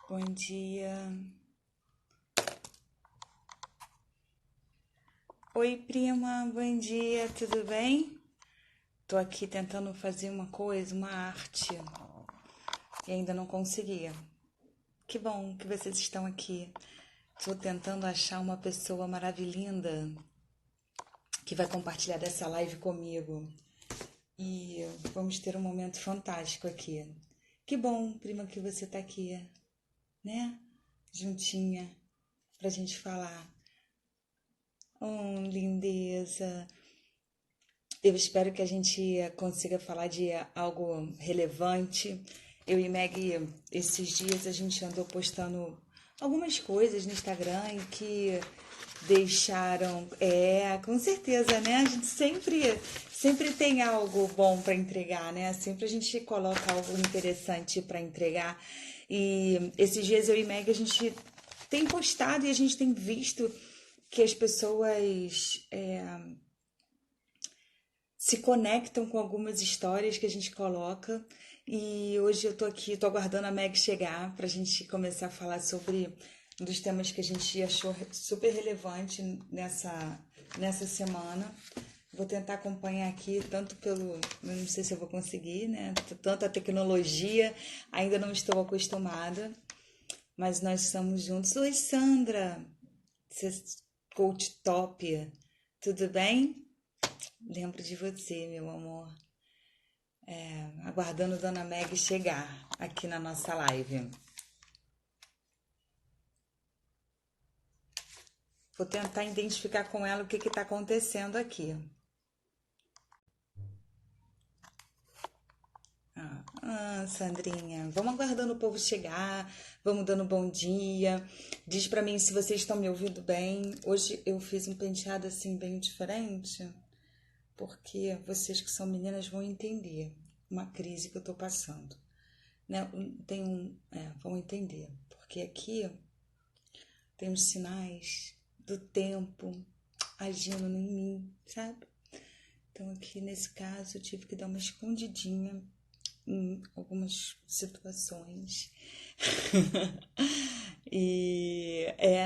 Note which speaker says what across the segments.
Speaker 1: Bom dia. Oi, prima, bom dia, tudo bem? Tô aqui tentando fazer uma coisa, uma arte, e ainda não conseguia. Que bom que vocês estão aqui. Tô tentando achar uma pessoa maravilhosa que vai compartilhar dessa live comigo. E vamos ter um momento fantástico aqui. Que bom, prima, que você tá aqui, né? Juntinha, pra gente falar. Oh, lindeza. Eu espero que a gente consiga falar de algo relevante. Eu e Meg, esses dias a gente andou postando algumas coisas no Instagram e que deixaram, com certeza, né? A gente sempre tem algo bom para entregar, né? Sempre a gente coloca algo interessante para entregar. E esses dias eu e Meg a gente tem postado e a gente tem visto que as pessoas se conectam com algumas histórias que a gente coloca. E hoje eu tô aqui, tô aguardando a Meg chegar pra gente começar a falar sobre um dos temas que a gente achou super relevante nessa semana. Vou tentar acompanhar aqui, tanto pelo. Eu não sei se eu vou conseguir, né? Tanta tecnologia, ainda não estou acostumada, mas nós estamos juntos. Oi, Sandra, coach top, tudo bem? Lembro de você, meu amor. Aguardando a Dona Meg chegar aqui na nossa live. Vou tentar identificar com ela o que está acontecendo aqui. Sandrinha, vamos aguardando o povo chegar, vamos dando bom dia. Diz pra mim se vocês estão me ouvindo bem. Hoje eu fiz um penteado assim bem diferente, porque vocês que são meninas vão entender uma crise que eu tô passando. Né? Vão entender, porque aqui tem os sinais do tempo agindo em mim, sabe? Então aqui nesse caso eu tive que dar uma escondidinha em algumas situações.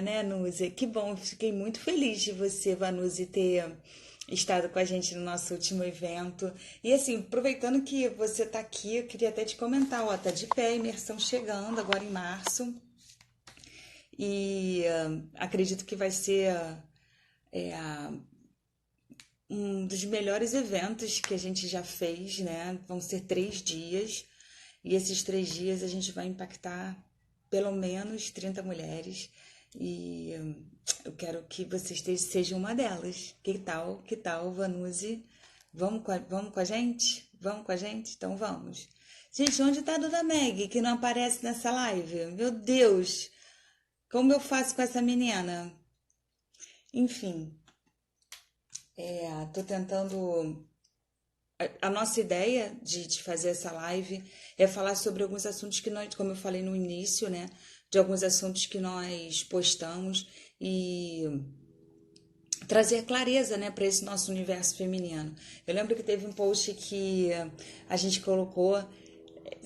Speaker 1: Né, Nuzi? Que bom, fiquei muito feliz de você, Vanuzi, ter estado com a gente no nosso último evento. E assim, aproveitando que você tá aqui, eu queria até te comentar, ó, tá de pé a imersão chegando agora em março. E acredito que vai ser um dos melhores eventos que a gente já fez, né? Vão ser 3 dias. E esses 3 dias a gente vai impactar pelo menos 30 mulheres. E eu quero que você seja uma delas. Que tal? Que tal, Vanuzi? Vamos com a gente? Vamos com a gente? Então vamos. Gente, onde tá a Dona Meg, que não aparece nessa live? Meu Deus! Como eu faço com essa menina? Enfim, tô tentando. A nossa ideia de fazer essa live é falar sobre alguns assuntos que nós, como eu falei no início, né? De alguns assuntos que nós postamos e trazer clareza, né, para esse nosso universo feminino. Eu lembro que teve um post que a gente colocou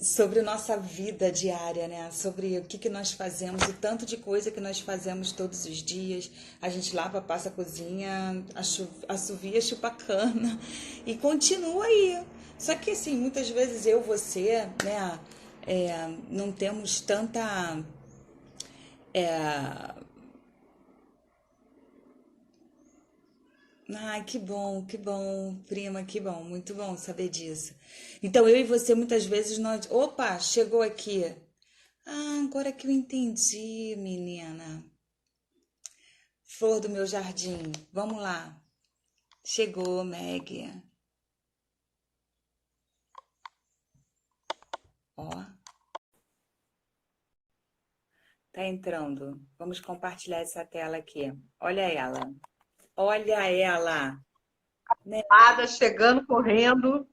Speaker 1: sobre nossa vida diária, né? Sobre o que nós fazemos, o tanto de coisa que nós fazemos todos os dias. A gente lava, passa a cozinha, assovia, chupa cana e continua aí. Só que assim, muitas vezes você, né, não temos tanta Ai, que bom, prima, que bom, muito bom saber disso. Então, eu e você, muitas vezes, nós. Opa, chegou aqui. Ah, agora que eu entendi, menina. Flor do meu jardim. Vamos lá. Chegou, Meg. Ó, tá entrando. Vamos compartilhar essa tela aqui. Olha ela. Olha ela. Né?
Speaker 2: Ada chegando correndo.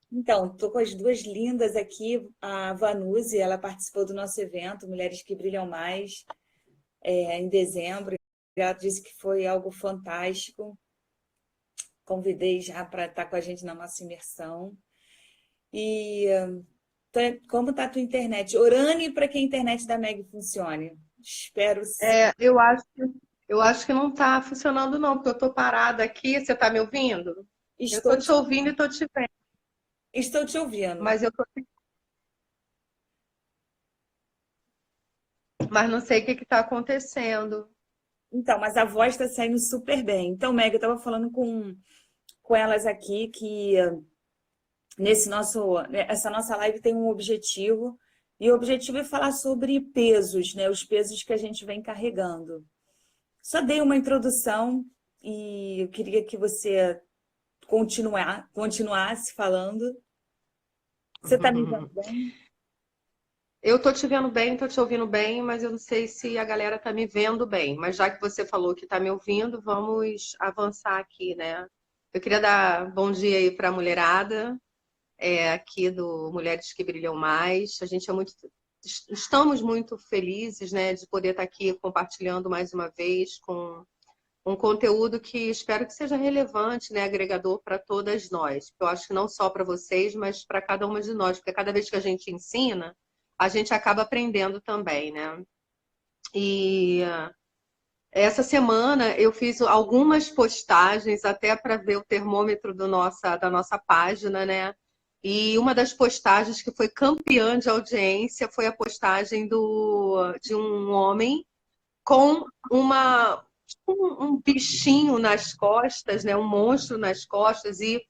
Speaker 1: Então, tô com as duas lindas aqui. A Vanuzi, ela participou do nosso evento Mulheres que Brilham Mais, em dezembro. Ela disse que foi algo fantástico. Convidei já para estar com a gente na nossa imersão. E Como tá a tua internet? Orane para que a internet da Meg funcione. Espero.
Speaker 2: Eu acho que não está funcionando, não, porque eu estou parada aqui. Você está me ouvindo? Eu estou
Speaker 1: Estou
Speaker 2: te
Speaker 1: te,
Speaker 2: ouvindo e estou te vendo,
Speaker 1: estou te ouvindo.
Speaker 2: mas mas não sei o que está acontecendo.
Speaker 1: Então, mas a voz está saindo super bem. Então, Meg, eu estava falando com elas aqui que essa nossa live tem um objetivo, e o objetivo é falar sobre pesos, né? Os pesos que a gente vem carregando. Só dei uma introdução e eu queria que você continuasse falando. Você está me vendo bem?
Speaker 2: Eu estou te vendo bem, estou te ouvindo bem, mas eu não sei se a galera está me vendo bem. Mas já que você falou que está me ouvindo, vamos avançar aqui, né? Eu queria dar bom dia aí para a mulherada, aqui do Mulheres que Brilham Mais. Estamos muito felizes, né, de poder estar aqui compartilhando mais uma vez com um conteúdo que espero que seja relevante, né, agregador para todas nós. Eu acho que não só para vocês, mas para cada uma de nós, porque cada vez que a gente ensina, a gente acaba aprendendo também, né? E essa semana eu fiz algumas postagens até para ver o termômetro da nossa página, né? E uma das postagens que foi campeã de audiência foi a postagem de um homem com um bichinho nas costas, né? Um monstro nas costas. E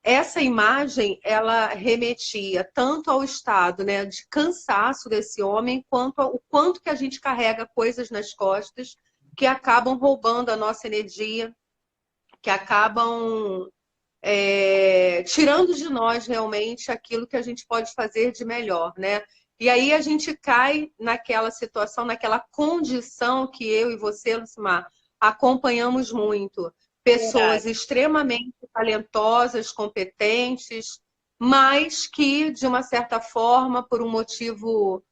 Speaker 2: essa imagem, ela remetia tanto ao estado, né, de cansaço desse homem, quanto ao quanto que a gente carrega coisas nas costas que acabam roubando a nossa energia, que acabam tirando de nós realmente aquilo que a gente pode fazer de melhor, né? E aí a gente cai naquela situação, naquela condição que eu e você, Lucimar, acompanhamos muito. Pessoas
Speaker 1: Verdade.
Speaker 2: extremamente talentosas, competentes, mas que, de uma certa forma, por um motivo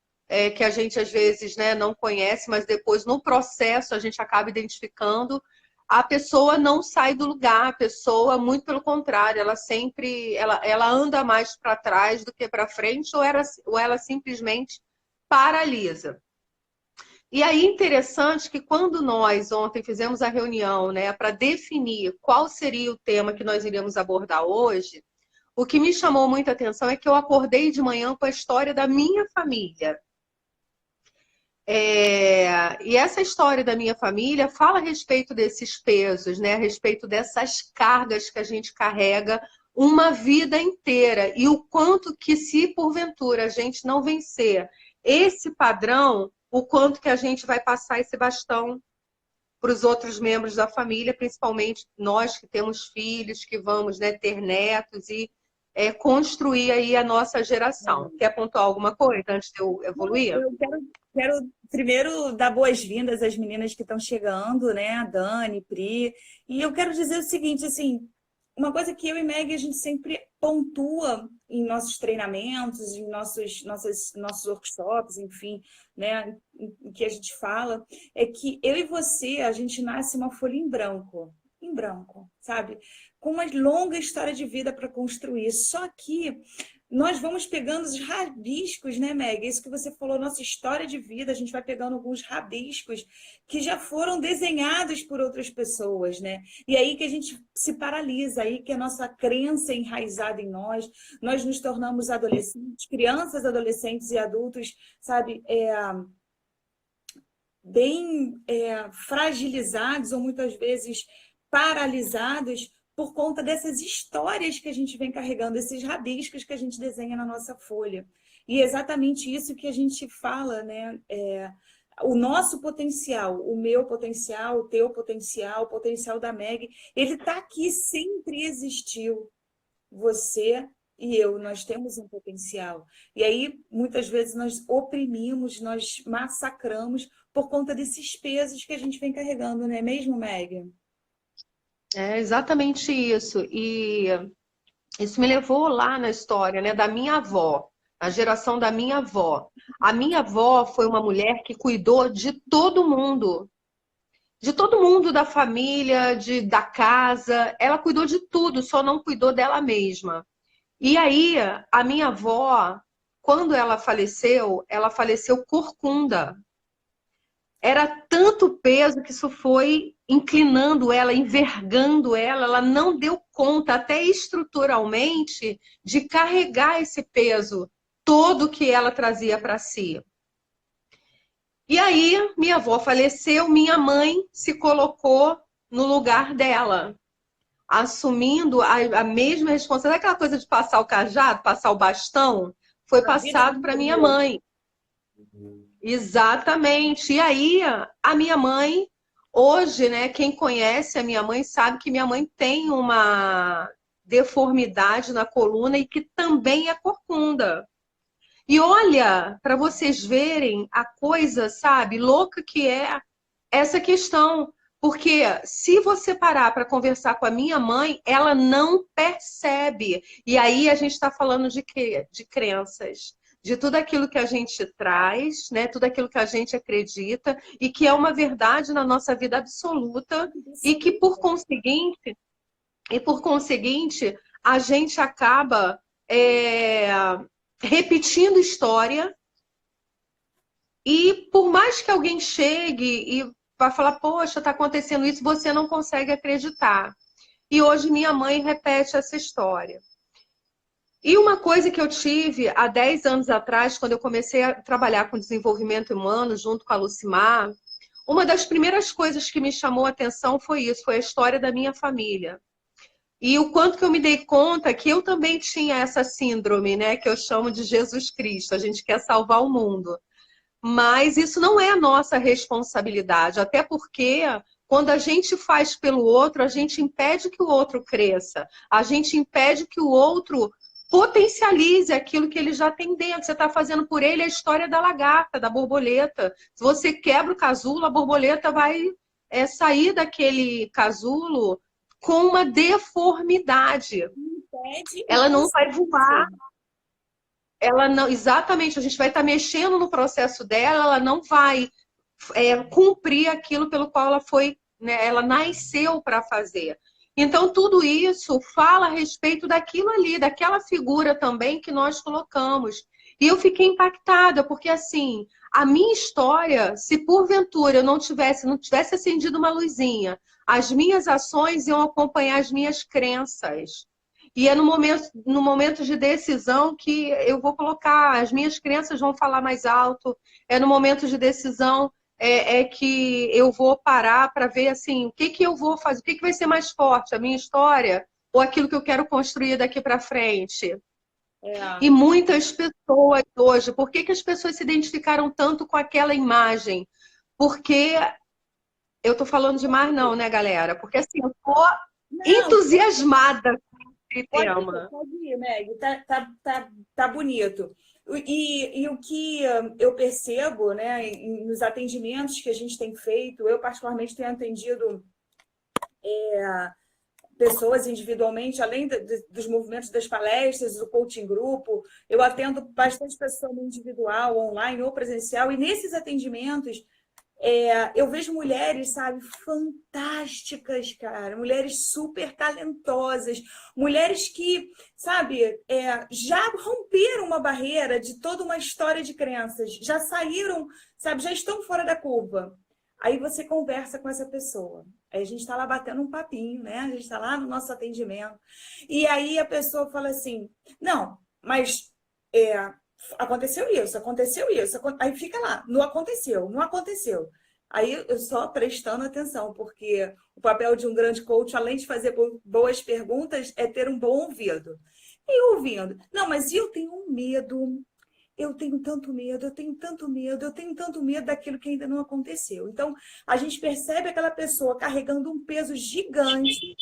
Speaker 2: que a gente às vezes, né, não conhece, mas depois no processo a gente acaba identificando, a pessoa não sai do lugar, a pessoa, muito pelo contrário, ela anda mais para trás do que para frente, ou ela simplesmente paralisa. E aí, interessante que quando nós ontem fizemos a reunião, né, para definir qual seria o tema que nós iríamos abordar hoje, o que me chamou muita atenção é que eu acordei de manhã com a história da minha família. E essa história da minha família fala a respeito desses pesos, né? A respeito dessas cargas que a gente carrega uma vida inteira e o quanto que, se porventura a gente não vencer esse padrão, o quanto que a gente vai passar esse bastão para os outros membros da família, principalmente nós que temos filhos, que vamos, né, ter netos e construir aí a nossa geração. Quer pontuar alguma coisa antes de eu evoluir?
Speaker 1: Eu quero primeiro dar boas-vindas às meninas que estão chegando, né? A Dani, Pri. E eu quero dizer o seguinte, assim, uma coisa que eu e Meg a gente sempre pontua em nossos treinamentos, em nossos workshops, enfim, né? Em que a gente fala, é que eu e você, a gente nasce uma folha em branco, sabe? Com uma longa história de vida para construir. Só que nós vamos pegando os rabiscos, né, Meg? Isso que você falou, nossa história de vida, a gente vai pegando alguns rabiscos que já foram desenhados por outras pessoas, né? E aí que a gente se paralisa, aí que a nossa crença é enraizada em nós nos tornamos adolescentes, crianças, adolescentes e adultos, sabe, bem fragilizados ou muitas vezes paralisados por conta dessas histórias que a gente vem carregando, esses rabiscos que a gente desenha na nossa folha. E é exatamente isso que a gente fala, né? O nosso potencial, o meu potencial, o teu potencial, o potencial da Meg, ele está aqui, sempre existiu. Você e eu, nós temos um potencial. E aí, muitas vezes, nós oprimimos, nós massacramos por conta desses pesos que a gente vem carregando, não é mesmo, Meg?
Speaker 2: É exatamente isso. E isso me levou lá na história, né, da minha avó, a geração da minha avó. A minha avó foi uma mulher que cuidou de todo mundo da família, da casa. Ela cuidou de tudo, só não cuidou dela mesma. E aí, a minha avó, quando ela faleceu corcunda. Era tanto peso que isso foi inclinando ela, envergando ela, ela não deu conta, até estruturalmente, de carregar esse peso todo que ela trazia para si. E aí, minha avó faleceu, minha mãe se colocou no lugar dela, assumindo a mesma responsabilidade. Aquela coisa de passar o cajado, passar o bastão, foi
Speaker 3: A vida
Speaker 2: passado
Speaker 3: do
Speaker 2: para minha
Speaker 3: outro.
Speaker 2: mãe. Exatamente. E aí, a minha mãe, hoje, né, quem conhece a minha mãe sabe que minha mãe tem uma deformidade na coluna e que também é corcunda. E olha, para vocês verem a coisa, sabe, louca que é essa questão. Porque se você parar para conversar com a minha mãe, ela não percebe. E aí a gente está falando de quê? De crenças. De tudo aquilo que a gente traz, né? Tudo aquilo que a gente acredita e que é uma verdade na nossa vida absoluta e que, por conseguinte, a gente acaba repetindo história e por mais que alguém chegue e vai falar, poxa, está acontecendo isso, você não consegue acreditar. E hoje minha mãe repete essa história. E uma coisa que eu tive há 10 anos atrás, quando eu comecei a trabalhar com desenvolvimento humano junto com a Lucimar, uma das primeiras coisas que me chamou a atenção foi isso, foi a história da minha família. E o quanto que eu me dei conta que eu também tinha essa síndrome, né, que eu chamo de Jesus Cristo, a gente quer salvar o mundo. Mas isso não é a nossa responsabilidade, até porque quando a gente faz pelo outro, a gente impede que o outro cresça, a gente impede que o outro potencialize aquilo que ele já tem dentro. Você está fazendo por ele a história da lagarta, da borboleta. Se você quebra o casulo, a borboleta vai sair daquele casulo com uma deformidade.
Speaker 3: Impede
Speaker 2: Ela
Speaker 3: e
Speaker 2: não vai voar.
Speaker 3: consegue.
Speaker 2: Ela não, exatamente, a gente vai estar mexendo no processo dela, ela não vai cumprir aquilo pelo qual ela foi, né, ela nasceu para fazer. Então, tudo isso fala a respeito daquilo ali, daquela figura também que nós colocamos. E eu fiquei impactada, porque assim, a minha história, se porventura eu não tivesse acendido uma luzinha, as minhas ações iam acompanhar as minhas crenças. E é no momento de decisão que eu vou colocar, as minhas crenças vão falar mais alto, é no momento de decisão que eu vou parar para ver assim, o que que eu vou fazer, o que que vai ser mais forte, a minha história ou aquilo que eu quero construir daqui para frente.
Speaker 3: É.
Speaker 2: E muitas pessoas hoje, por que que as pessoas se identificaram tanto com aquela imagem? Porque eu tô falando demais não, né, galera? Porque assim, eu tô
Speaker 3: Não,
Speaker 2: entusiasmada com esse tema.
Speaker 3: pode ir, Meg. Tá bonito. E o que eu percebo, né, nos atendimentos que a gente tem feito, eu particularmente tenho atendido pessoas individualmente, além dos movimentos das palestras, do coaching grupo, eu atendo bastante pessoas no individual, online ou presencial, e nesses atendimentos eu vejo mulheres, sabe, fantásticas, cara, mulheres super talentosas, mulheres que, sabe, já romperam uma barreira de toda uma história de crenças, já saíram, sabe, já estão fora da curva. Aí você conversa com essa pessoa. Aí a gente está lá batendo um papinho, né? A gente está lá no nosso atendimento. E aí a pessoa fala assim, não, mas aconteceu isso, aconteceu isso. Aí fica lá, não aconteceu, não aconteceu. Aí eu só prestando atenção, porque o papel de um grande coach, além de fazer boas perguntas, é ter um bom ouvido. E ouvindo, não, mas eu tenho um medo, eu tenho tanto medo, eu tenho tanto medo, eu tenho tanto medo daquilo que ainda não aconteceu. Então, a gente percebe aquela pessoa carregando um peso gigante,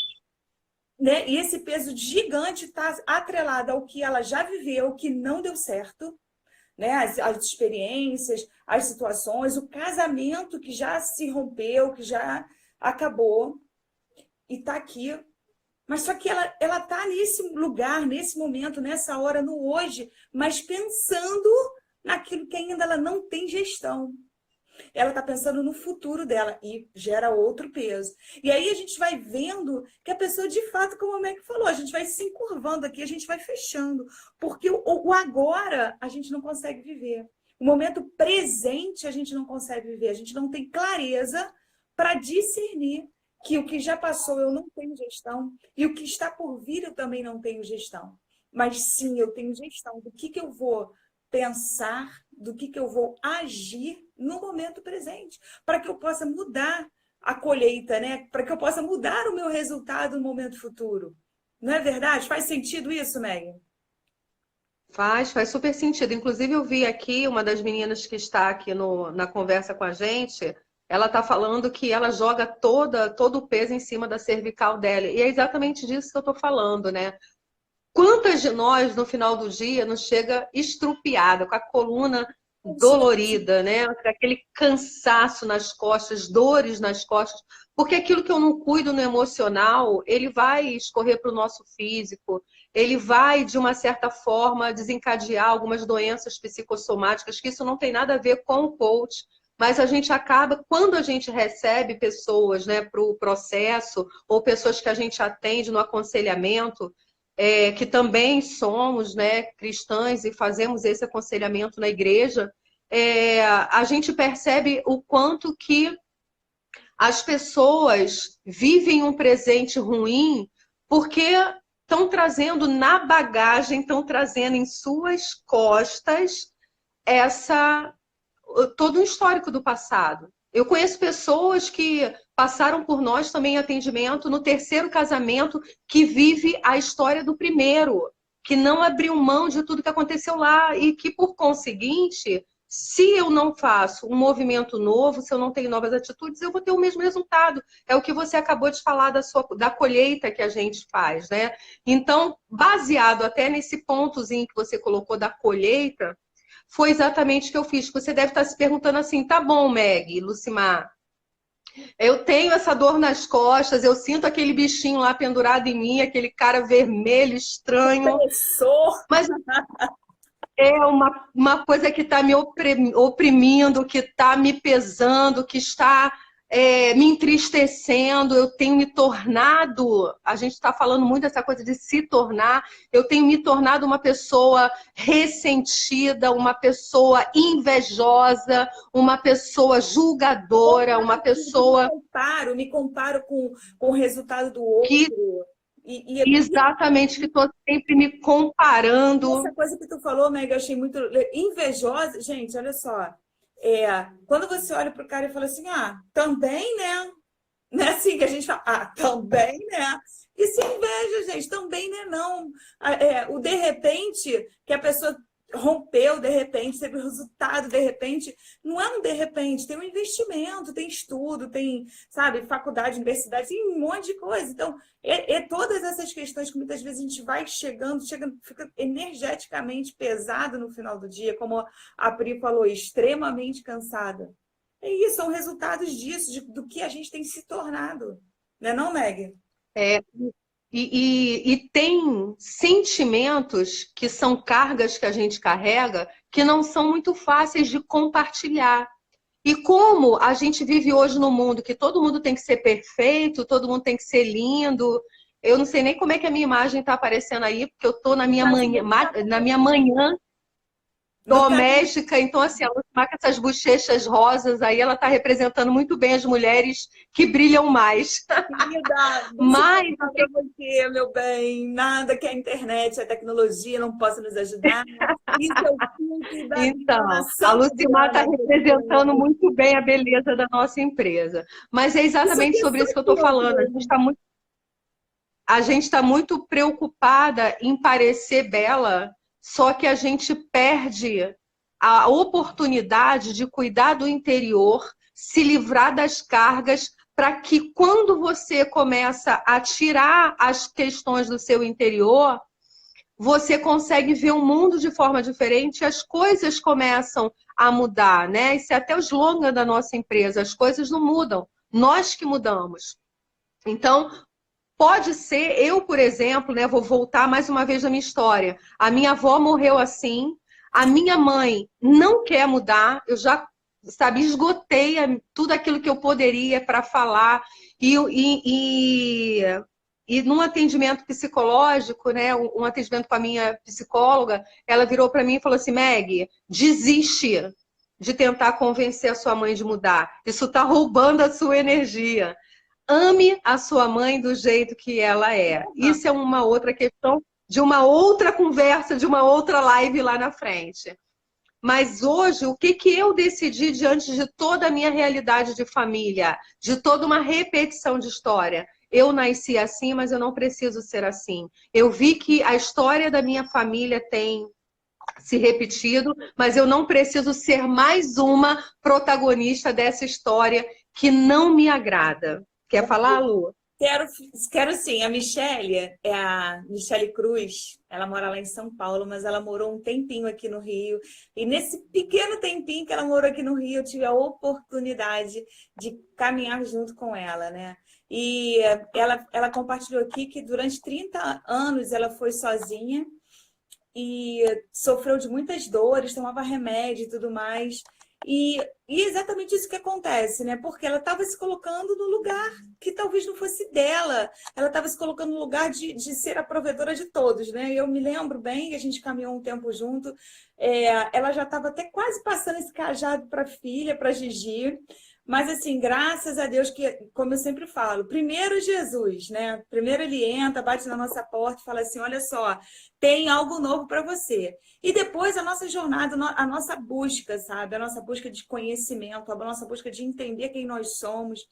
Speaker 3: né? E esse peso gigante está atrelado ao que ela já viveu, que não deu certo, né? As experiências, as situações, o casamento que já se rompeu, que já acabou e está aqui. Mas só que ela está nesse lugar, nesse momento, nessa hora, no hoje, mas pensando naquilo que ainda ela não tem gestão. ela está pensando no futuro dela e gera outro peso. E aí a gente vai vendo que a pessoa, de fato, como a Meg falou, a gente vai se encurvando aqui, a gente vai fechando, porque o agora a gente não consegue viver. O momento presente a gente não consegue viver, a gente não tem clareza para discernir que o que já passou eu não tenho gestão e o que está por vir eu também não tenho gestão. Mas sim, eu tenho gestão do que eu vou pensar, do que eu vou agir no momento presente, para que eu possa mudar a colheita, né? Para que eu possa mudar o meu resultado no momento futuro. Não é verdade? Faz sentido isso, Meg?
Speaker 2: Faz super sentido. Inclusive, eu vi aqui uma das meninas que está aqui na conversa com a gente, ela está falando que ela joga todo o peso em cima da cervical dela. E é exatamente disso que eu estou falando, né? Quantas de nós, no final do dia, nos chega estrupiada, com a coluna dolorida, né? Com aquele cansaço nas costas, dores nas costas, porque aquilo que eu não cuido no emocional, ele vai escorrer para o nosso físico, ele vai, de uma certa forma, desencadear algumas doenças psicossomáticas, que isso não tem nada a ver com o coach, mas a gente acaba, quando a gente recebe pessoas, né, para o processo, ou pessoas que a gente atende no aconselhamento, que também somos, né, cristãs e fazemos esse aconselhamento na igreja, a gente percebe o quanto que as pessoas vivem um presente ruim porque estão trazendo na bagagem, estão trazendo em suas costas todo um histórico do passado. Eu conheço pessoas que passaram por nós também em atendimento no terceiro casamento, que vive a história do primeiro, que não abriu mão de tudo que aconteceu lá e que, por conseguinte, se eu não faço um movimento novo, se eu não tenho novas atitudes, eu vou ter o mesmo resultado. É o que você acabou de falar da colheita que a gente faz, né? Então, baseado até nesse pontozinho que você colocou da colheita, foi exatamente o que eu fiz. Você deve estar se perguntando assim, tá bom, Meg, Lucimar, eu tenho essa dor nas costas, eu sinto aquele bichinho lá pendurado em mim, aquele cara vermelho, estranho. Mas é uma coisa que está me oprimindo, que está me pesando, que está me entristecendo. Eu tenho me tornado, a gente está falando muito dessa coisa de se tornar, eu tenho me tornado uma pessoa ressentida, uma pessoa invejosa, uma pessoa julgadora, uma pessoa...
Speaker 3: Me comparo com o resultado do outro.
Speaker 2: Exatamente, que estou sempre me comparando.
Speaker 3: Essa coisa que tu falou, Meg, eu achei muito invejosa. Gente, olha só. Quando você olha para o cara e fala assim, também, né? Não é assim que a gente fala, também, né? Isso é inveja, gente, também, né? Não. O de repente, que a pessoa rompeu, de repente, teve resultado, de repente, não é um de repente, tem um investimento, tem estudo, tem, sabe, faculdade, universidade, tem um monte de coisa. Então, todas essas questões que muitas vezes a gente vai chegando, fica energeticamente pesado no final do dia, como a Pri falou, extremamente cansada. É isso, são resultados disso, do que a gente tem se tornado. Não é não, Meg?
Speaker 2: E tem sentimentos que são cargas que a gente carrega que não são muito fáceis de compartilhar. E como a gente vive hoje no mundo que todo mundo tem que ser perfeito, todo mundo tem que ser lindo, eu não sei nem como é que a minha imagem está aparecendo aí, porque eu estou na minha manhã doméstica, então assim, ela com essas bochechas rosas aí, ela está representando muito bem as mulheres que brilham mais.
Speaker 3: Querida, mas para você, meu bem, nada que a internet, a tecnologia não possa nos ajudar. Isso é o culto da
Speaker 2: então, a Lucimar está representando muito bem a beleza da nossa empresa. Mas é exatamente sobre isso que eu estou falando. A gente está muito preocupada em parecer bela, só que a gente perde a oportunidade de cuidar do interior, se livrar das cargas, para que quando você começa a tirar as questões do seu interior, você consegue ver o mundo de forma diferente, as coisas começam a mudar, né? Isso é até o slogan da nossa empresa, as coisas não mudam, nós que mudamos. Então, pode ser, eu, por exemplo, né, vou voltar mais uma vez na minha história. A minha avó morreu assim, a minha mãe não quer mudar, eu já sabe, esgotei tudo aquilo que eu poderia para falar. E num atendimento psicológico, né, um atendimento com a minha psicóloga, ela virou para mim e falou assim: Meg, desiste de tentar convencer a sua mãe de mudar. Isso está roubando a sua energia. Ame a sua mãe do jeito que ela é. Isso é uma outra questão de uma outra conversa, de uma outra live lá na frente. Mas hoje, o que eu decidi diante de toda a minha realidade de família, de toda uma repetição de história? Eu nasci assim, mas eu não preciso ser assim. Eu vi que a história da minha família tem se repetido, mas eu não preciso ser mais uma protagonista dessa história que não me agrada. Quer falar, Lu?
Speaker 3: Quero sim. A Michele, é a Michele Cruz, ela mora lá em São Paulo, mas ela morou um tempinho aqui no Rio. E nesse pequeno tempinho que ela morou aqui no Rio, eu tive a oportunidade de caminhar junto com ela, né? E ela compartilhou aqui que durante 30 anos ela foi sozinha e sofreu de muitas dores, tomava remédio e tudo mais. E exatamente isso que acontece, né? Porque ela estava se colocando no lugar que talvez não fosse dela. Ela estava se colocando no lugar de ser a provedora de todos, né? Eu me lembro bem, a gente caminhou um tempo junto. Ela já estava até quase passando esse cajado para a filha, para a Gigi. Mas, assim, graças a Deus, que, como eu sempre falo, primeiro Jesus, né? Primeiro ele entra, bate na nossa porta e fala assim: olha só, tem algo novo para você. E depois a nossa jornada, a nossa busca, sabe? A nossa busca de conhecimento, a nossa busca de entender quem nós somos,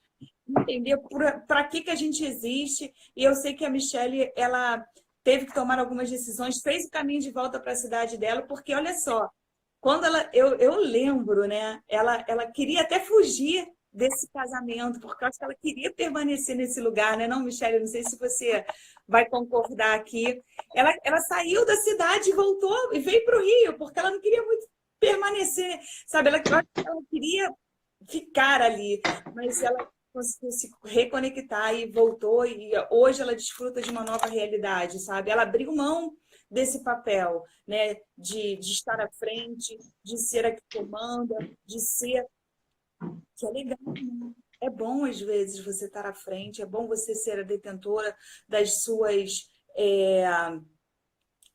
Speaker 3: entender para que a gente existe. E eu sei que a Michele, ela teve que tomar algumas decisões, fez o caminho de volta para a cidade dela, porque, olha só, quando eu lembro, né? Ela queria até fugir desse casamento, porque eu acho que ela queria permanecer nesse lugar, né? Não, Michele, não sei se você vai concordar aqui. Ela saiu da cidade e voltou e veio para o Rio, porque ela não queria muito permanecer, sabe? Ela queria ficar ali, mas ela conseguiu se reconectar e voltou, e hoje ela desfruta de uma nova realidade, sabe? Ela abriu mão desse papel, né? De estar à frente, de ser a que comanda, de ser... Que é legal, né? É bom, às vezes, você estar à frente, é bom você ser a detentora das suas,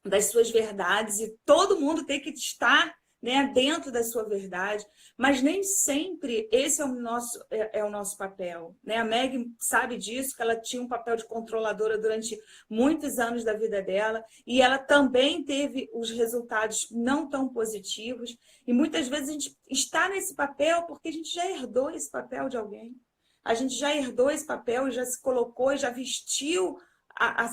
Speaker 3: das suas verdades, e todo mundo tem que estar, né, dentro da sua verdade, mas nem sempre esse é o nosso papel, né? A Meg sabe disso, que ela tinha um papel de controladora durante muitos anos da vida dela, e ela também teve os resultados não tão positivos, e muitas vezes a gente está nesse papel porque a gente já herdou esse papel de alguém. A gente já herdou esse papel e já se colocou e já vestiu,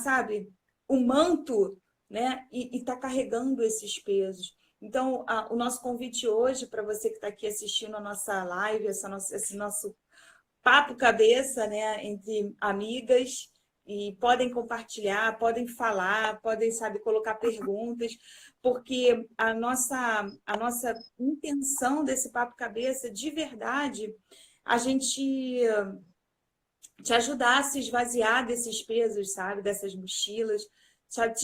Speaker 3: sabe, o manto, né? E está carregando esses pesos. Então, o nosso convite hoje, para você que está aqui assistindo a nossa live, esse nosso papo cabeça, né, entre amigas, e podem compartilhar, podem falar, podem, sabe, colocar perguntas, porque a nossa intenção desse papo cabeça, de verdade, a gente te ajudar a se esvaziar desses pesos, sabe, dessas mochilas, sabe,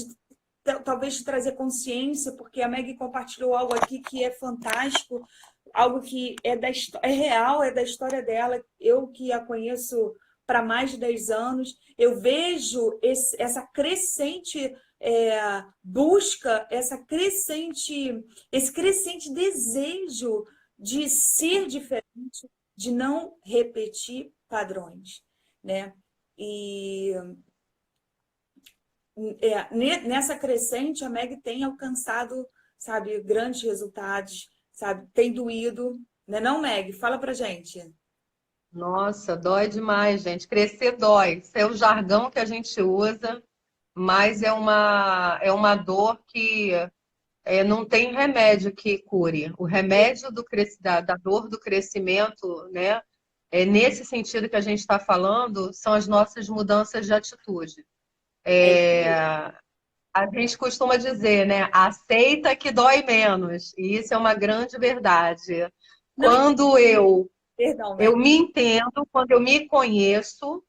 Speaker 3: talvez te trazer consciência, porque a Meg compartilhou algo aqui que é fantástico, algo que é real, é da história dela. Eu que a conheço para mais de 10 anos, eu vejo essa crescente busca, esse crescente desejo de ser diferente, de não repetir padrões, né? E nessa crescente, a Meg tem alcançado, sabe, grandes resultados, sabe, tem doído, né? Não, Meg? Fala pra gente.
Speaker 2: Nossa, dói demais, gente. Crescer dói. Isso é o jargão que a gente usa, mas é uma dor que não tem remédio que cure. O remédio da dor do crescimento, né? Nesse sentido que a gente está falando, são as nossas mudanças de atitude. A gente costuma dizer, né? Aceita que dói menos. E isso é uma grande verdade.
Speaker 3: Não,
Speaker 2: Quando eu
Speaker 3: perdão, Meg.
Speaker 2: me entendo, quando eu me conheço,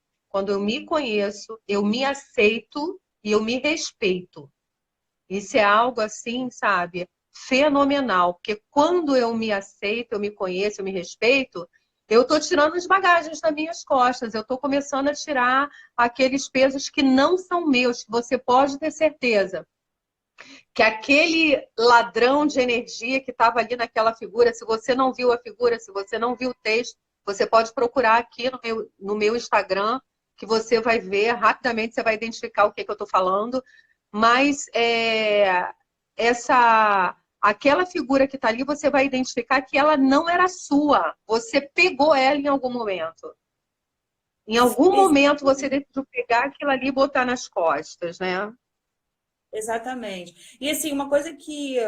Speaker 2: eu me aceito e eu me respeito. Isso é algo assim, sabe? fenomenal, porque quando eu me aceito, eu me conheço, eu me respeito, eu estou tirando as bagagens das minhas costas, eu estou começando a tirar aqueles pesos que não são meus, que você pode ter certeza que aquele ladrão de energia que estava ali naquela figura, se você não viu a figura, se você não viu o texto, você pode procurar aqui no meu Instagram, que você vai ver, rapidamente você vai identificar o que eu estou falando, mas aquela figura que está ali, você vai identificar que ela não era sua, você pegou ela em algum momento. Em algum momento você decidiu pegar aquilo ali e botar nas costas, né?
Speaker 3: Exatamente. E assim, uma coisa que,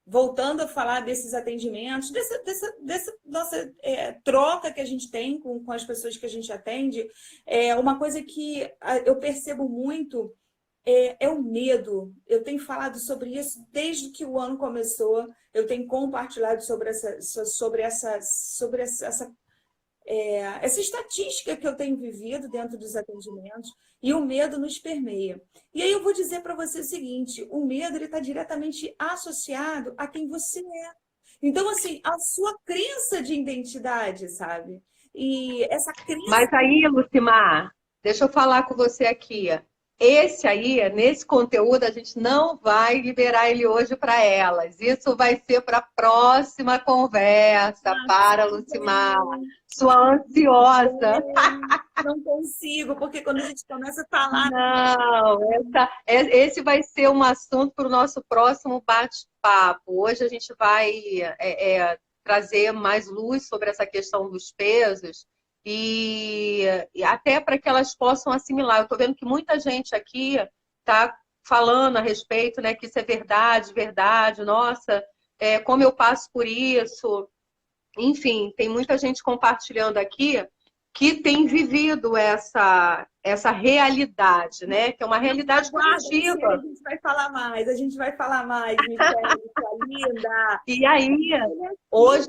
Speaker 3: voltando a falar desses atendimentos, dessa nossa troca que a gente tem com as pessoas que a gente atende, uma coisa que eu percebo muito é o medo. Eu tenho falado sobre isso desde que o ano começou, eu tenho compartilhado sobre essa estatística que eu tenho vivido dentro dos atendimentos, e o medo nos permeia. E aí eu vou dizer para você o seguinte, o medo está diretamente associado a quem você é. Então, assim, a sua crença de identidade, sabe? E essa crença...
Speaker 2: Mas aí, Lucimar, deixa eu falar com você aqui. Esse aí, nesse conteúdo, a gente não vai liberar ele hoje para elas. Isso vai ser para a próxima conversa, para Lucimar, sua ansiosa.
Speaker 3: Não consigo, porque quando a gente começa a falar...
Speaker 2: Não, esse vai ser um assunto para o nosso próximo bate-papo. Hoje a gente vai trazer mais luz sobre essa questão dos pesos, e até para que elas possam assimilar. Eu estou vendo que muita gente aqui está falando a respeito, né, que isso é verdade, verdade, nossa, como eu passo por isso. Enfim, tem muita gente compartilhando aqui que tem vivido essa realidade, né? Que é uma realidade positiva.
Speaker 3: A gente vai falar mais, Michele, sua linda.
Speaker 2: E aí, hoje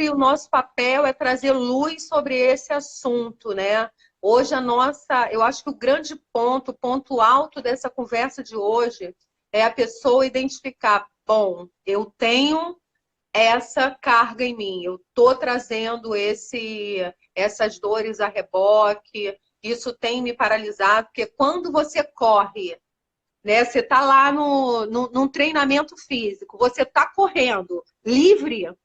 Speaker 2: o nosso papel é trazer luz sobre esse assunto, né? Hoje eu acho que o grande ponto, o ponto alto dessa conversa de hoje é a pessoa identificar, bom, eu tenho essa carga em mim, eu estou trazendo essas dores a reboque, isso tem me paralisado, porque quando você corre, né, você está lá num treinamento físico, você está correndo livre,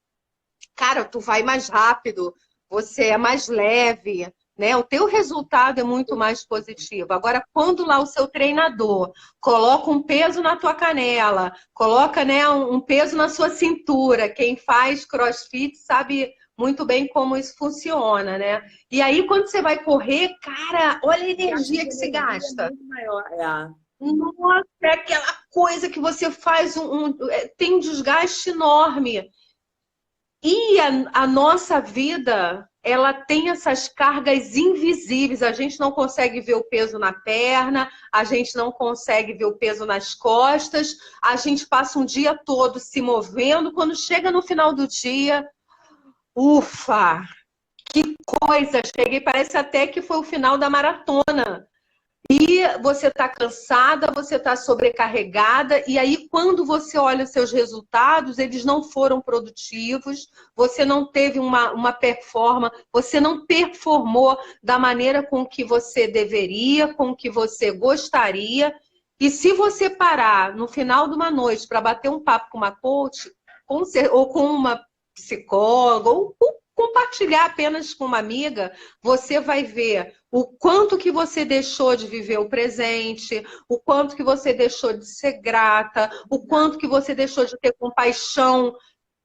Speaker 2: cara, tu vai mais rápido, você é mais leve, né? O teu resultado é muito mais positivo. Agora, quando lá o seu treinador coloca um peso na tua canela, coloca, né, um peso na sua cintura, quem faz CrossFit sabe muito bem como isso funciona, né? E aí, quando você vai correr, cara, olha a energia que se gasta.
Speaker 3: É muito maior,
Speaker 2: Nossa, é aquela coisa que você faz, tem um desgaste enorme. E a nossa vida, ela tem essas cargas invisíveis. A gente não consegue ver o peso na perna, a gente não consegue ver o peso nas costas, a gente passa um dia todo se movendo. Quando chega no final do dia, ufa, que coisa! Cheguei, parece até que foi o final da maratona. E você está cansada, você está sobrecarregada, e aí quando você olha os seus resultados, eles não foram produtivos, você não teve uma performance, você não performou da maneira com que você deveria, com que você gostaria. E se você parar no final de uma noite para bater um papo com uma coach, ou com uma psicóloga, ou compartilhar apenas com uma amiga, você vai ver o quanto que você deixou de viver o presente, o quanto que você deixou de ser grata, o quanto que você deixou de ter compaixão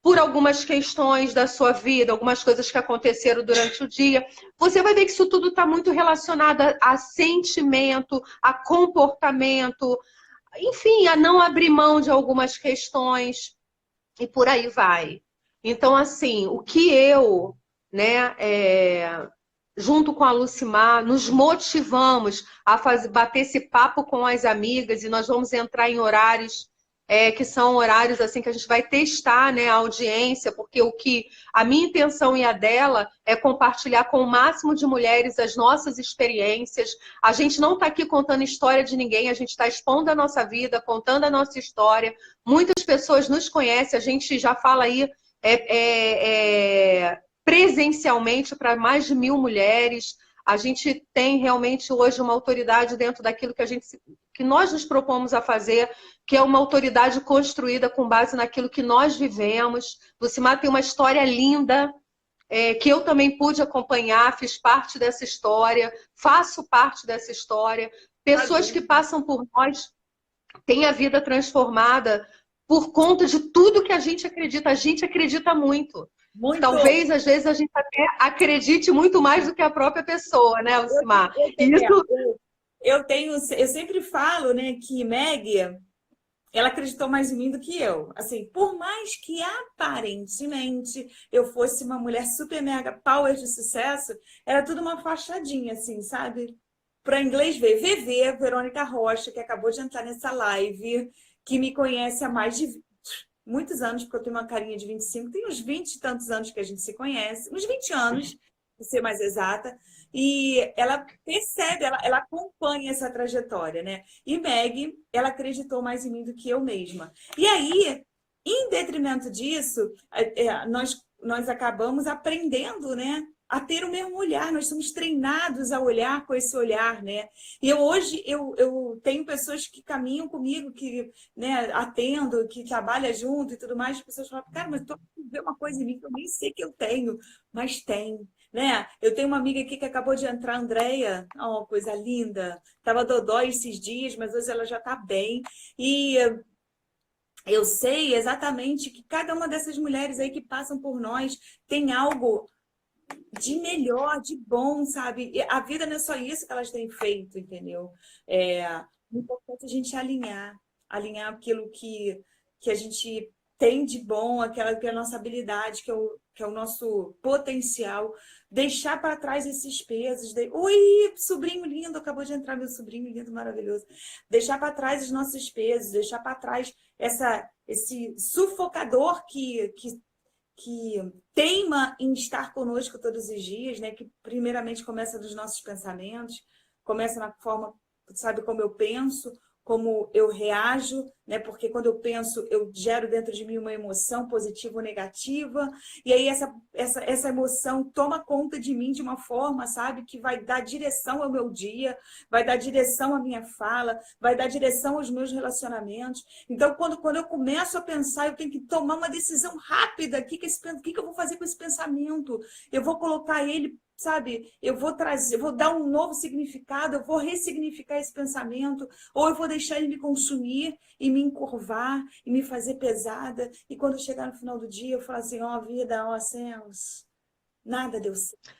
Speaker 2: por algumas questões da sua vida, algumas coisas que aconteceram durante o dia. Você vai ver que isso tudo está muito relacionado a sentimento, a comportamento, enfim, a não abrir mão de algumas questões, e por aí vai. Então, assim, o que eu, né, junto com a Lucimar, nos motivamos a bater esse papo com as amigas, e nós vamos entrar em horários que são horários assim que a gente vai testar, né, a audiência, porque a minha intenção e a dela é compartilhar com o máximo de mulheres as nossas experiências. A gente não está aqui contando história de ninguém, a gente está expondo a nossa vida, contando a nossa história. Muitas pessoas nos conhecem, a gente já fala aí presencialmente para mais de 1000 mulheres. A gente tem realmente hoje uma autoridade dentro daquilo que nós nos propomos a fazer, que é uma autoridade construída com base naquilo que nós vivemos. Lucimar tem uma história linda, que eu também pude acompanhar, fiz parte dessa história, faço parte dessa história. Pessoas que passam por nós têm a vida transformada por conta de tudo que a gente acredita muito.
Speaker 3: Muito.
Speaker 2: Talvez, às vezes, a gente até acredite muito mais do que a própria pessoa, né, Lucimar?
Speaker 3: Eu sempre falo, né, que Meg, ela acreditou mais em mim do que eu. Assim, por mais que aparentemente eu fosse uma mulher super mega power de sucesso, era tudo uma fachadinha, assim, sabe? Para inglês ver, VV, Verônica Rocha, que acabou de entrar nessa live, que me conhece há mais de muitos anos, porque eu tenho uma carinha de 25, tem uns 20 e tantos anos que a gente se conhece, uns 20 anos, para ser mais exata, e ela percebe, ela acompanha essa trajetória, né? E Meg, ela acreditou mais em mim do que eu mesma. E aí, em detrimento disso, nós acabamos aprendendo, né? A ter o mesmo olhar, nós somos treinados a olhar com esse olhar, né? E hoje eu tenho pessoas que caminham comigo, que, né, atendo, que trabalham junto e tudo mais, as pessoas falam, cara, mas tu vê uma coisa em mim que eu nem sei que eu tenho, mas tem, né? Eu tenho uma amiga aqui que acabou de entrar, Andréia, uma coisa linda, estava dodói esses dias, mas hoje ela já está bem, e eu sei exatamente que cada uma dessas mulheres aí que passam por nós tem algo de melhor, de bom, sabe? E a vida não é só isso que elas têm feito, entendeu? O importante é a gente alinhar aquilo que a gente tem de bom, aquela que é a nossa habilidade, que é o nosso potencial, deixar para trás esses pesos. Oi, sobrinho lindo, acabou de entrar meu sobrinho lindo, maravilhoso. Deixar para trás os nossos pesos, deixar para trás esse sufocador que teima em estar conosco todos os dias, né? Que primeiramente começa dos nossos pensamentos, começa na forma, sabe, como eu penso, como eu reajo, né? Porque quando eu penso, eu gero dentro de mim uma emoção positiva ou negativa, e aí essa emoção toma conta de mim de uma forma, sabe, que vai dar direção ao meu dia, vai dar direção à minha fala, vai dar direção aos meus relacionamentos. Então, quando eu começo a pensar, eu tenho que tomar uma decisão rápida. O que eu vou fazer com esse pensamento? Eu vou colocar ele, sabe, eu vou dar um novo significado, eu vou ressignificar esse pensamento, ou eu vou deixar ele me consumir e me encurvar e me fazer pesada, e quando chegar no final do dia eu falar assim, ó vida, ó céus, nada deu certo.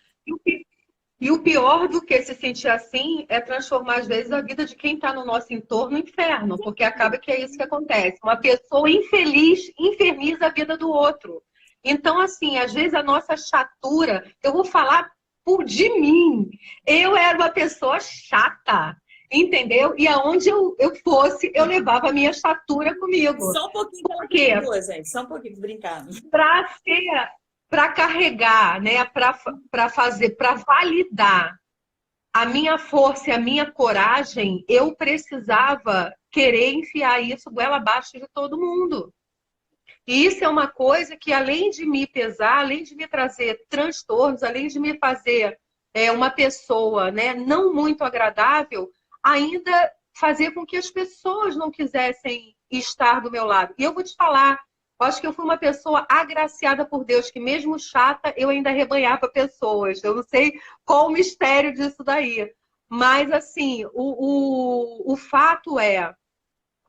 Speaker 2: E o pior do que se sentir assim é transformar, às vezes, a vida de quem está no nosso entorno no inferno, porque acaba que é isso que acontece. Uma pessoa infeliz inferniza a vida do outro. Então, assim, às vezes a nossa chatura, eu vou falar de mim. Eu era uma pessoa chata, entendeu? E aonde eu fosse, eu levava a minha chatura comigo.
Speaker 3: Só um pouquinho
Speaker 2: Por quê?
Speaker 3: Gente. Só um pouquinho, brincando.
Speaker 2: Para carregar, né? Para fazer, para validar a minha força e a minha coragem, eu precisava querer enfiar isso goela abaixo de todo mundo. E isso é uma coisa que, além de me pesar, além de me trazer transtornos, além de me fazer uma pessoa, né, não muito agradável, ainda fazer com que as pessoas não quisessem estar do meu lado. E eu vou te falar, eu acho que eu fui uma pessoa agraciada por Deus, que mesmo chata, eu ainda arrebanhava pessoas. Eu não sei qual o mistério disso daí. Mas, assim, o fato é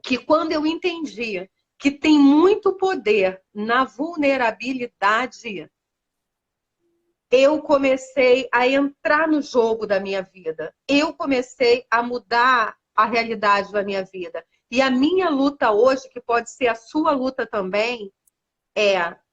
Speaker 2: que quando eu entendi que tem muito poder na vulnerabilidade, eu comecei a entrar no jogo da minha vida. Eu comecei a mudar a realidade da minha vida. E a minha luta hoje, que pode ser a sua luta também,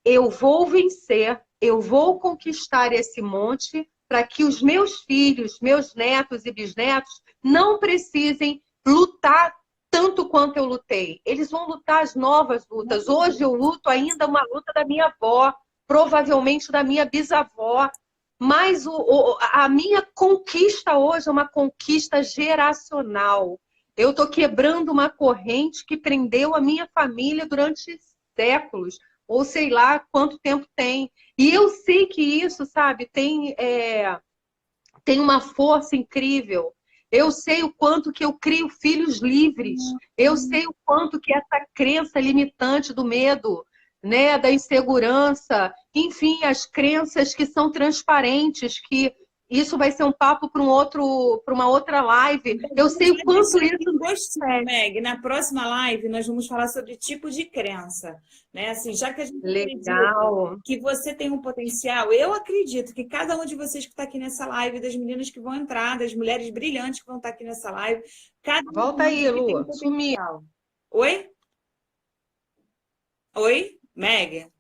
Speaker 2: eu vou vencer, eu vou conquistar esse monte para que os meus filhos, meus netos e bisnetos não precisem lutar tanto quanto eu lutei. Eles vão lutar as novas lutas. Hoje eu luto ainda uma luta da minha avó, provavelmente da minha bisavó. Mas a minha conquista hoje é uma conquista geracional. Eu estou quebrando uma corrente que prendeu a minha família durante séculos, ou sei lá quanto tempo tem. E eu sei que isso, sabe, tem uma força incrível. Eu sei o quanto que eu crio filhos livres. Eu sei o quanto que essa crença limitante do medo, né, da insegurança, enfim, as crenças que são transparentes, que isso vai ser um papo para uma outra live. Eu sei o quanto isso
Speaker 3: um gostinho, Meg. Na próxima live nós vamos falar sobre tipo de crença, né? Assim, já que a gente acredita
Speaker 2: legal.
Speaker 3: que você tem um potencial, eu acredito que cada um de vocês que está aqui nessa live, das meninas que vão entrar, das mulheres brilhantes que vão estar aqui nessa live, cada um
Speaker 2: Volta aí,
Speaker 3: que tem um
Speaker 2: Lu. Sumi.
Speaker 3: potencial. Oi? Oi, Meg?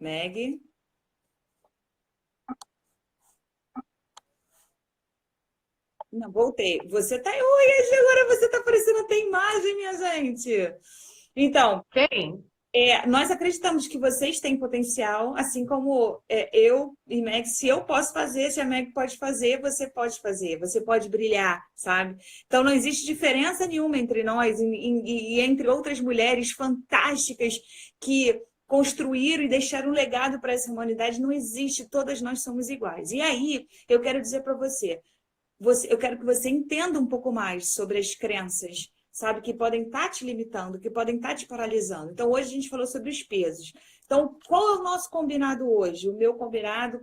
Speaker 3: Meg? Não, voltei. Você tá. Oi, agora você tá parecendo até imagem, minha gente. Então,
Speaker 2: Quem?
Speaker 3: nós acreditamos que vocês têm potencial, assim como eu e Meg, se eu posso fazer, se a Meg pode fazer, você pode brilhar, sabe? Então não existe diferença nenhuma entre nós e entre outras mulheres fantásticas que construíram e deixaram um legado para essa humanidade. Não existe, todas nós somos iguais. E aí, eu quero dizer para você, eu quero que você entenda um pouco mais sobre as crenças, sabe, que podem estar te limitando, que podem estar te paralisando. Então, hoje a gente falou sobre os pesos. Então, qual é o nosso combinado hoje? O meu combinado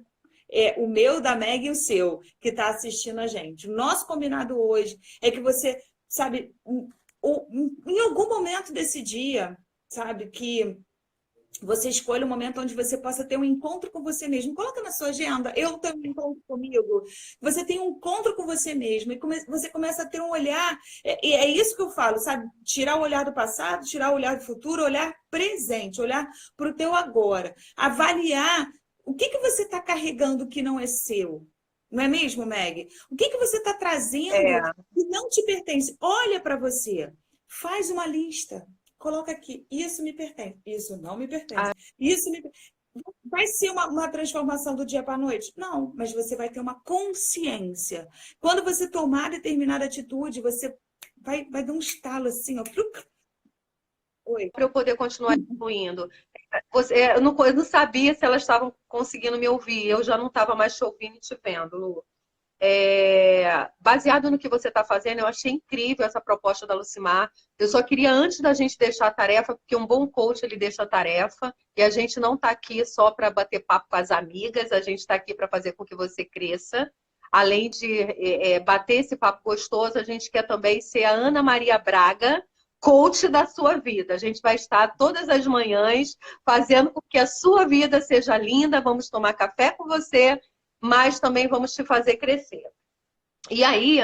Speaker 3: é o meu, da Meg e o seu, que está assistindo a gente. O nosso combinado hoje é que você, sabe, em algum momento desse dia, sabe, que você escolha um momento onde você possa ter um encontro com você mesmo. Coloca na sua agenda, eu tenho um encontro comigo. Você tem um encontro com você mesmo e você começa a ter um olhar. E é isso que eu falo, sabe? Tirar o olhar do passado, tirar o olhar do futuro, olhar presente, olhar para o teu agora. Avaliar o que você está carregando que não é seu. Não é mesmo, Meg? O que você está trazendo que não te pertence? Olha para você. Faz uma lista. Coloca aqui, isso me pertence, isso não me pertence, isso me... Vai ser uma transformação do dia para a noite? Não, mas você vai ter uma consciência. Quando você tomar determinada atitude, você vai dar um estalo assim, ó. Oi.
Speaker 2: Para eu poder continuar evoluindo. Eu não sabia se elas estavam conseguindo me ouvir, eu já não estava mais te ouvindo e te vendo, Lu. Baseado no que você está fazendo, eu achei incrível essa proposta da Lucimar. Eu só queria, antes da gente deixar a tarefa, porque um bom coach ele deixa a tarefa, e a gente não está aqui só para bater papo com as amigas, a gente está aqui para fazer com que você cresça. Além de bater esse papo gostoso, a gente quer também ser a Ana Maria Braga, coach da sua vida. A gente vai estar todas as manhãs fazendo com que a sua vida seja linda. Vamos tomar café com você, mas também vamos te fazer crescer. E aí,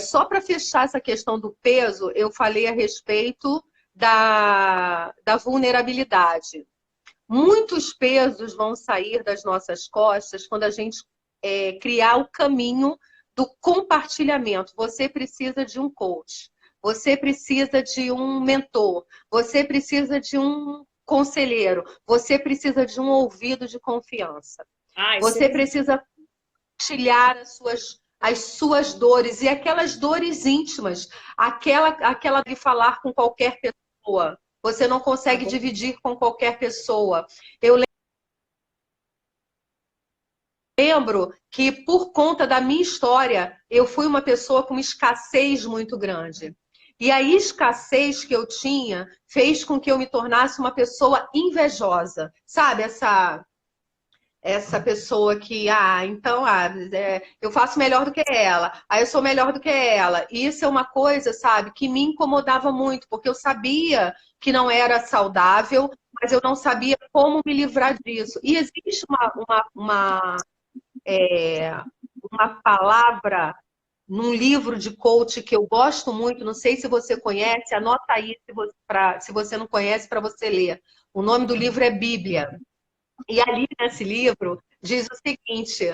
Speaker 2: só para fechar essa questão do peso, eu falei a respeito da vulnerabilidade. Muitos pesos vão sair das nossas costas quando a gente criar o caminho do compartilhamento. Você precisa de um coach, você precisa de um mentor, você precisa de um conselheiro, você precisa de um ouvido de confiança. Você precisa compartilhar as suas dores e aquelas dores íntimas, aquela de falar com qualquer pessoa. Você não consegue dividir com qualquer pessoa. Eu lembro que, por conta da minha história, eu fui uma pessoa com uma escassez muito grande. E a escassez que eu tinha fez com que eu me tornasse uma pessoa invejosa. Sabe, essa pessoa que, eu faço melhor do que ela, eu sou melhor do que ela. E isso é uma coisa, sabe, que me incomodava muito, porque eu sabia que não era saudável, mas eu não sabia como me livrar disso. E existe uma palavra num livro de coach que eu gosto muito, não sei se você conhece, anota aí se você não conhece, para você ler. O nome do livro é Bíblia. E ali nesse livro diz o seguinte,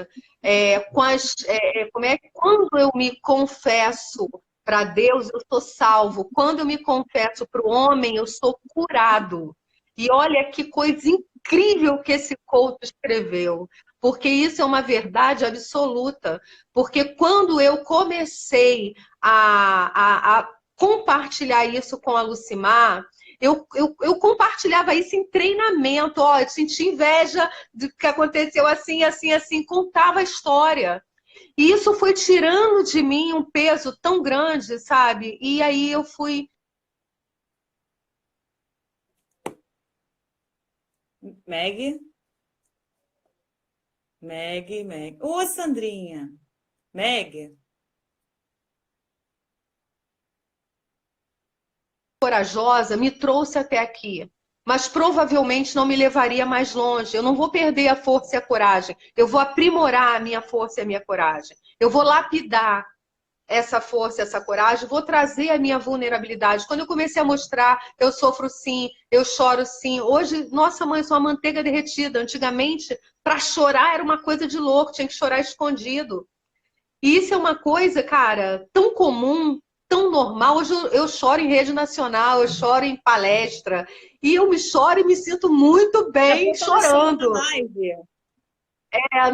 Speaker 2: como é que quando eu me confesso para Deus, eu sou salvo. Quando eu me confesso para o homem, eu sou curado. E olha que coisa incrível que esse Couto escreveu, porque isso é uma verdade absoluta. Porque quando eu comecei a compartilhar isso com a Lucimar, eu compartilhava isso em treinamento. Ó, eu senti inveja do que aconteceu assim, assim, assim, contava a história. E isso foi tirando de mim um peso tão grande, sabe? E aí eu fui.
Speaker 3: Meg? Meg. Ô, Sandrinha. Meg?
Speaker 2: Corajosa me trouxe até aqui, mas provavelmente não me levaria mais longe. Eu não vou perder a força e a coragem. Eu vou aprimorar a minha força e a minha coragem. Eu vou lapidar essa força, essa coragem, vou trazer a minha vulnerabilidade. Quando eu comecei a mostrar, eu sofro sim, eu choro sim. Hoje, nossa mãe, eu sou uma manteiga derretida. Antigamente, para chorar era uma coisa de louco, tinha que chorar escondido. E isso é uma coisa, cara, tão comum, tão normal. Hoje eu choro em rede nacional, eu choro em palestra. E eu me choro e me sinto muito
Speaker 3: Daqui a
Speaker 2: bem
Speaker 3: pouco ela chama na
Speaker 2: chorando.
Speaker 3: live.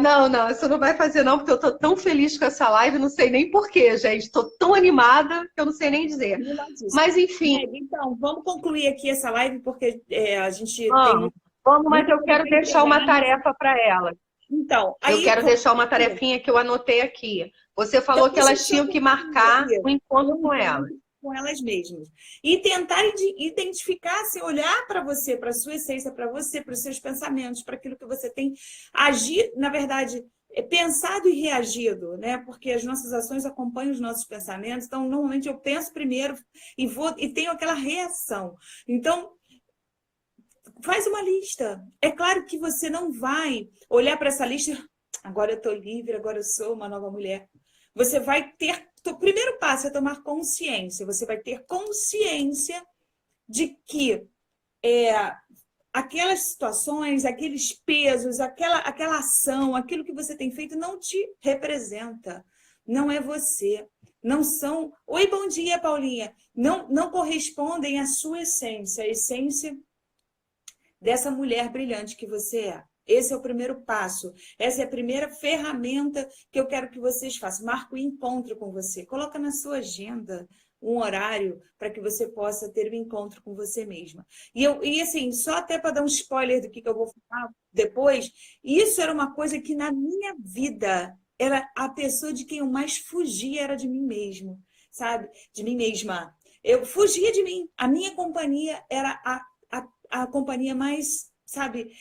Speaker 2: Não, isso não vai fazer não, porque eu tô tão feliz com essa live, não sei nem porquê, gente. Tô tão animada que eu não sei nem dizer.
Speaker 3: Animadíssima.
Speaker 2: Mas, enfim,
Speaker 3: Meg, então, vamos concluir aqui essa live, porque a gente tem
Speaker 2: vamos, vamos, mas
Speaker 3: muita
Speaker 2: eu
Speaker 3: coisa
Speaker 2: quero
Speaker 3: para
Speaker 2: deixar uma
Speaker 3: entregar.
Speaker 2: tarefa para ela.
Speaker 3: Então,
Speaker 2: Eu
Speaker 3: aí
Speaker 2: quero
Speaker 3: vamos
Speaker 2: deixar uma
Speaker 3: fazer.
Speaker 2: tarefinha que eu anotei aqui. Você
Speaker 3: Então,
Speaker 2: falou que
Speaker 3: deixa eu
Speaker 2: elas
Speaker 3: só
Speaker 2: tinham que
Speaker 3: concluir
Speaker 2: marcar
Speaker 3: aqui
Speaker 2: o encontro com ela.
Speaker 3: com elas mesmas. E tentar identificar, se olhar para você, para a sua essência, para você, para os seus pensamentos, para aquilo que você tem agir, na verdade, pensado e reagido, né? Porque as nossas ações acompanham os nossos pensamentos. Então, normalmente eu penso primeiro e tenho aquela reação. Então, faz uma lista. É claro que você não vai olhar para essa lista, agora eu estou livre, agora eu sou uma nova mulher. Você vai ter. O primeiro passo é tomar consciência. Você vai ter consciência de que aquelas situações, aqueles pesos, aquela ação, aquilo que você tem feito não te representa. Não é você. Não são. Oi, bom dia, Paulinha. Não correspondem à sua essência. A essência dessa mulher brilhante que você é. Esse é o primeiro passo. Essa é a primeira ferramenta que eu quero que vocês façam. Marca o encontro com você. Coloca na sua agenda um horário para que você possa ter um encontro com você mesma. E assim, só até para dar um spoiler do que eu vou falar depois, isso era uma coisa que na minha vida era a pessoa de quem eu mais fugia era de mim mesmo, sabe? De mim mesma. Eu fugia de mim. A minha companhia era a companhia mais, sabe,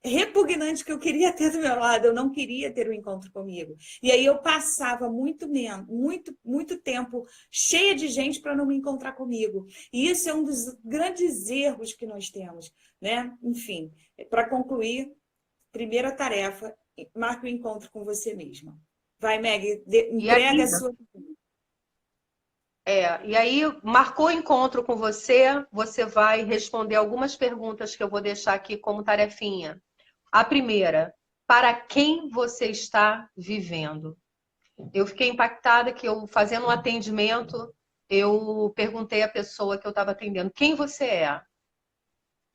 Speaker 3: repugnante que eu queria ter do meu lado. Eu não queria ter um encontro comigo. E aí eu passava muito tempo cheia de gente para não me encontrar comigo. E isso é um dos grandes erros que nós temos, né? Enfim, para concluir, primeira tarefa, marque o encontro com você mesma. Vai, Meg, entrega a sua.
Speaker 2: E aí, marcou o encontro com você, você vai responder algumas perguntas que eu vou deixar aqui como tarefinha. A primeira, para quem você está vivendo? Eu fiquei impactada que eu, fazendo um atendimento, eu perguntei à pessoa que eu estava atendendo, quem você é?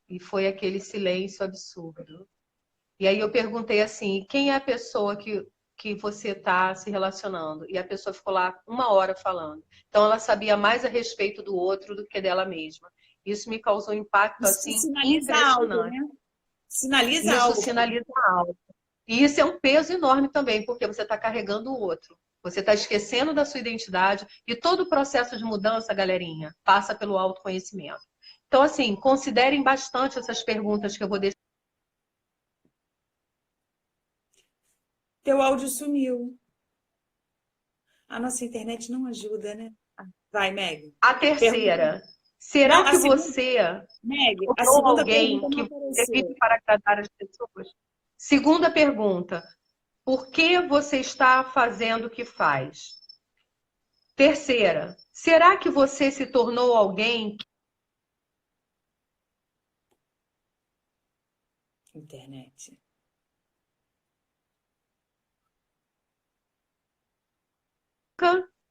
Speaker 2: E foi aquele silêncio absurdo. E aí eu perguntei assim, quem é a pessoa que você está se relacionando? E a pessoa ficou lá 1 hora falando. Então ela sabia mais a respeito do outro do que dela mesma. Isso me causou um impacto
Speaker 3: Isso
Speaker 2: assim
Speaker 3: sinaliza algo,
Speaker 2: impressionante.
Speaker 3: né? Sinaliza
Speaker 2: Isso
Speaker 3: algo.
Speaker 2: sinaliza algo. E isso é um peso enorme também, porque você está carregando o outro. Você está esquecendo da sua identidade e todo o processo de mudança, galerinha, passa pelo autoconhecimento. Então, assim, considerem bastante essas perguntas que eu vou deixar.
Speaker 3: Teu áudio sumiu. A nossa internet não ajuda, né? Vai, Meg.
Speaker 2: A
Speaker 3: Pergunta.
Speaker 2: terceira,
Speaker 3: Não,
Speaker 2: será
Speaker 3: a
Speaker 2: que
Speaker 3: segunda,
Speaker 2: você
Speaker 3: Meg, a
Speaker 2: procurou
Speaker 3: segunda
Speaker 2: alguém
Speaker 3: pergunta não
Speaker 2: que você vive
Speaker 3: apareceu.
Speaker 2: para agradar as pessoas? Segunda pergunta, por que você está fazendo o que faz? Terceira, será que você se tornou alguém?
Speaker 3: Internet.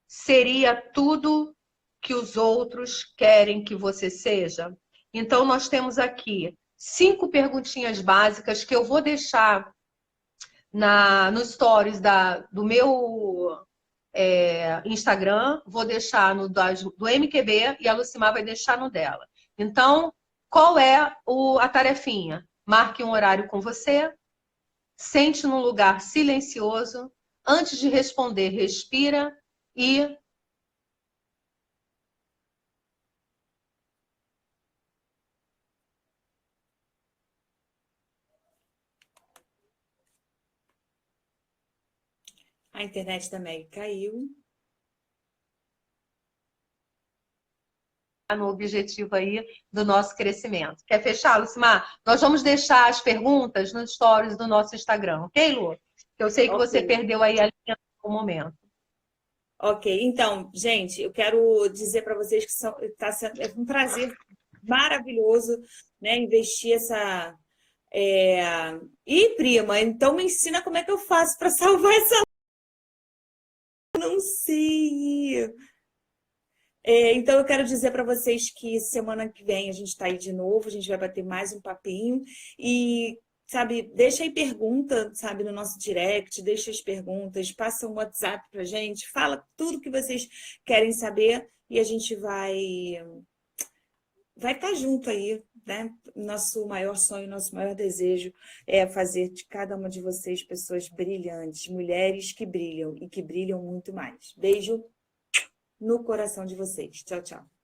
Speaker 2: seria tudo que os outros querem que você seja? Então, nós temos aqui 5 perguntinhas básicas que eu vou deixar no stories do meu Instagram, vou deixar no do MQB e a Lucimar vai deixar no dela. Então, qual é a tarefinha? Marque um horário com você, sente num lugar silencioso, antes de responder, respira e
Speaker 3: A internet da Meg caiu.
Speaker 2: no objetivo aí do nosso crescimento. Quer fechar, Lucimar? Nós vamos deixar as perguntas nos stories do nosso Instagram, ok, Lu? Eu sei que você perdeu aí a linha no momento.
Speaker 3: Ok, então, gente, eu quero dizer para vocês que é um prazer maravilhoso, né, investir essa... Ih, prima, então me ensina como é que eu faço para salvar essa... Não sei. Então, eu quero dizer para vocês que semana que vem a gente está aí de novo, a gente vai bater mais um papinho e, sabe, deixa aí pergunta, sabe, no nosso direct, deixa as perguntas, passa um WhatsApp pra gente, fala tudo que vocês querem saber e a gente vai estar junto aí, né? Nosso maior sonho, nosso maior desejo é fazer de cada uma de vocês pessoas brilhantes, mulheres que brilham e que brilham muito mais. Beijo no coração de vocês. Tchau, tchau.